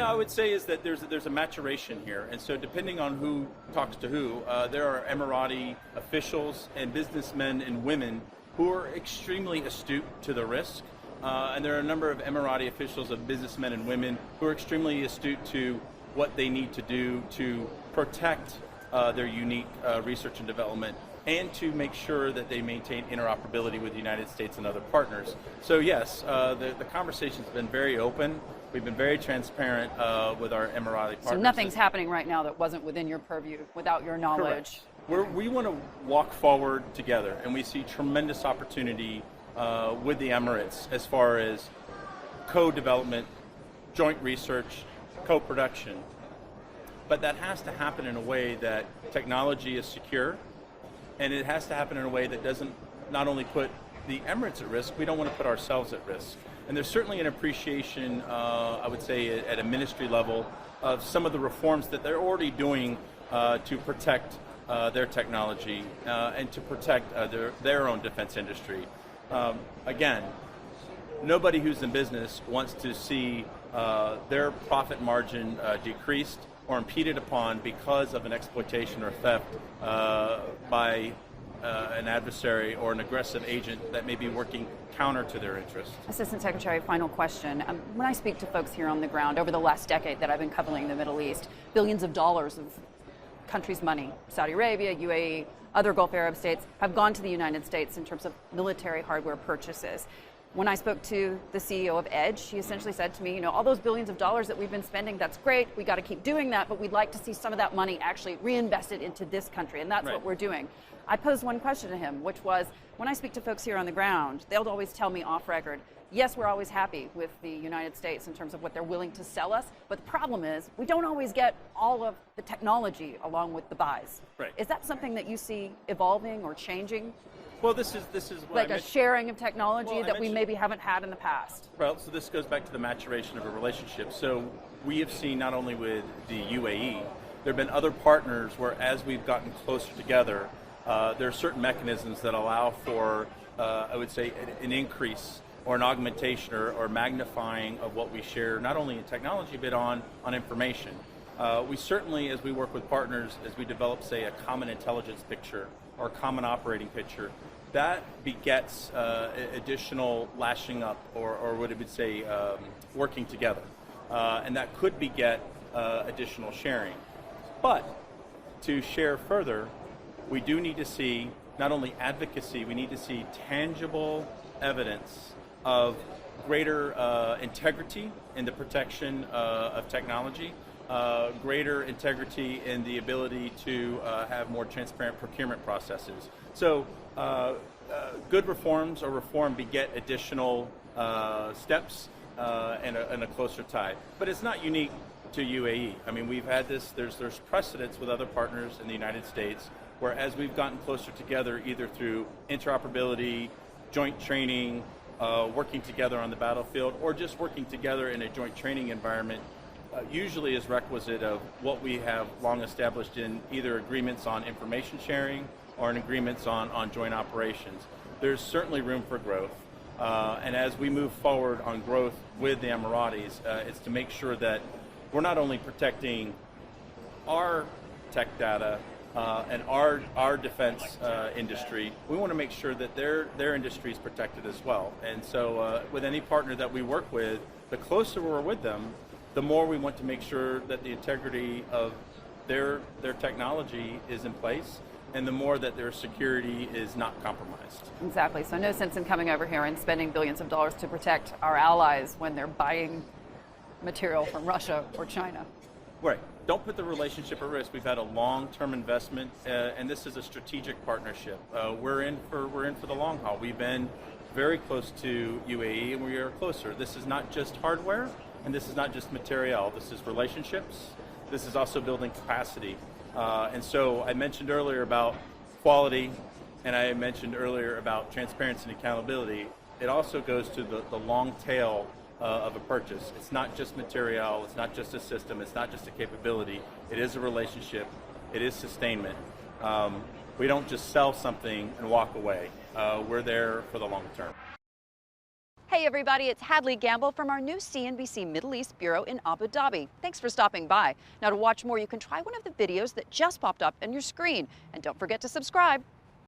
No, I would say is that there's a maturation here, and so depending on who talks to who, there are Emirati officials and businessmen and women who are extremely astute to the risk, and there are a number of Emirati officials and businessmen and women who are extremely astute to what they need to do to protect their unique research and development, and to make sure that they maintain interoperability with the United States and other partners. So yes, the conversation's been very open. We've been very transparent with our Emirati partners. So nothing's happening right now that wasn't within your purview, without your knowledge. Correct. We want to walk forward together, and we see tremendous opportunity with the Emirates as far as co-development, joint research, co-production. But that has to happen in a way that technology is secure, and it has to happen in a way that doesn't not only put the Emirates at risk, we don't want to put ourselves at risk. And there's certainly an appreciation, I would say, at a ministry level of some of the reforms that they're already doing to protect their technology and to protect their own defense industry. Again, nobody who's in business wants to see their profit margin decreased or impeded upon because of an exploitation or theft by an adversary or an aggressive agent that may be working counter to their interests. Assistant Secretary, final question. When I speak to folks here on the ground over the last decade that I've been covering the Middle East, billions of dollars of countries' money, Saudi Arabia, UAE, other Gulf Arab states, have gone to the United States in terms of military hardware purchases. When I spoke to the CEO of Edge, he essentially said to me, all those billions of dollars that we've been spending, that's great, we got to keep doing that, but we'd like to see some of that money actually reinvested into this country, and that's what we're doing. I posed one question to him, which was, when I speak to folks here on the ground, they'll always tell me off record, yes, we're always happy with the United States in terms of what they're willing to sell us, but the problem is we don't always get all of the technology along with the buys. Right. Is that something that you see evolving or changing? Well, this is what like a sharing of technology that we maybe haven't had in the past. Well, so this goes back to the maturation of a relationship. So we have seen not only with the UAE, there have been other partners where as we've gotten closer together, there are certain mechanisms that allow for, I would say, an increase or an augmentation or magnifying of what we share, not only in technology, but on information. We certainly, as we work with partners, as we develop, say, a common intelligence picture or a common operating picture, that begets additional lashing up or what it would say, working together. And that could beget additional sharing. But to share further, we do need to see not only advocacy, we need to see tangible evidence of greater integrity in the protection of technology, greater integrity in the ability to have more transparent procurement processes. So good reforms or reform beget additional steps and a closer tie. But it's not unique to UAE. I mean, we've had this, there's precedents with other partners in the United States where as we've gotten closer together, either through interoperability, joint training, working together on the battlefield, or just working together in a joint training environment, usually is requisite of what we have long established in either agreements on information sharing or in agreements on joint operations. There's certainly room for growth. And as we move forward on growth with the Emiratis, it's to make sure that we're not only protecting our tech data and our defense industry, we want to make sure that their industry is protected as well. And so with any partner that we work with, the closer we're with them, the more we want to make sure that the integrity of their technology is in place, and the more that their security is not compromised. Exactly. So no sense in coming over here and spending billions of dollars to protect our allies when they're buying material from Russia or China. Right. Don't put the relationship at risk. We've had a long-term investment, and this is a strategic partnership. We're in for the long haul. We've been very close to UAE, and we are closer. This is not just hardware, and this is not just material. This is relationships. This is also building capacity. And so I mentioned earlier about quality, and I mentioned earlier about transparency and accountability. It also goes to the long tail of a purchase. It's not just material, it's not just a system, it's not just a capability. It is a relationship, it is sustainment. We don't just sell something and walk away. We're there for the long term. Hey everybody, it's Hadley Gamble from our new CNBC Middle East Bureau in Abu Dhabi. Thanks for stopping by. Now to watch more, you can try one of the videos that just popped up on your screen. And don't forget to subscribe.